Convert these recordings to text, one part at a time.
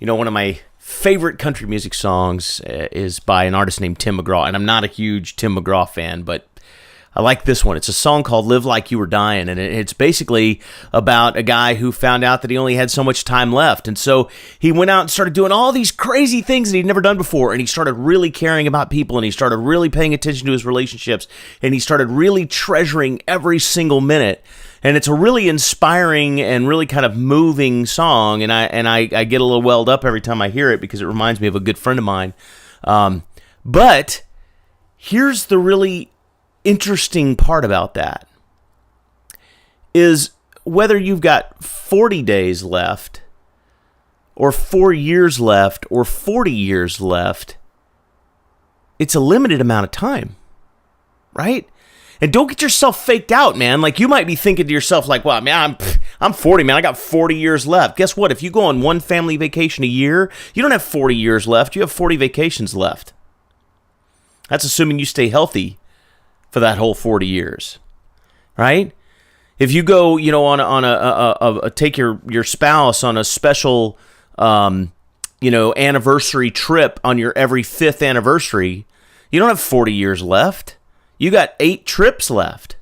One of my favorite country music songs is by an artist named Tim McGraw, and I'm not a huge Tim McGraw fan, but I like this one. It's a song called Live Like You Were Dying, and it's basically about a guy who found out that he only had so much time left, and so he went out and started doing all these crazy things that he'd never done before, and he started really caring about people, and he started really paying attention to his relationships, and he started really treasuring every single minute. And it's a really inspiring and really kind of moving song, and I get a little welled up every time I hear it because it reminds me of a good friend of mine. But here's the really interesting part about that is whether you've got 40 days left or 4 years left or 40 years left, it's a limited amount of time, right? And don't get yourself faked out, man. Like, you might be thinking to yourself, like, well, man, I'm 40, man. I got 40 years left. Guess what? If you go on one family vacation a year, you don't have 40 years left. You have 40 vacations left. That's assuming you stay healthy for that whole 40 years, right? If you go, on take your spouse on a special, anniversary trip on your every 5th anniversary, you don't have 40 years left. You got 8 trips left.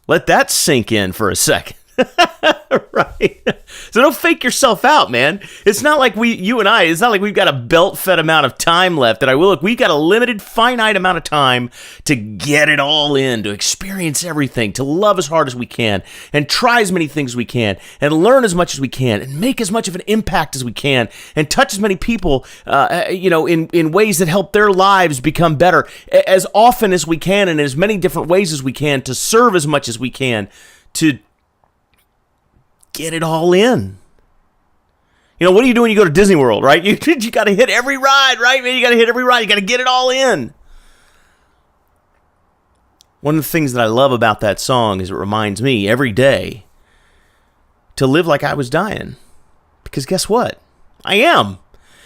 Let that sink in for a second. Right? So don't fake yourself out, man. It's not like it's not like we've got a belt-fed amount of time left. We've got a limited, finite amount of time to get it all in, to experience everything, to love as hard as we can, and try as many things as we can, and learn as much as we can, and make as much of an impact as we can, and touch as many people, in ways that help their lives become better as often as we can, and in as many different ways as we can, to serve as much as we can, to get it all in. What do you do when you go to Disney World, right? You got to hit every ride, right, man? You got to hit every ride. You got to get it all in. One of the things that I love about that song is it reminds me every day to live like I was dying. Because guess what? I am.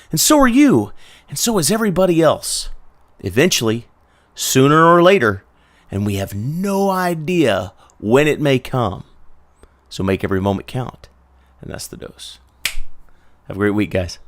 And so are you. And so is everybody else. Eventually, sooner or later, and we have no idea when it may come. So make every moment count. And that's the dose. Have a great week, guys.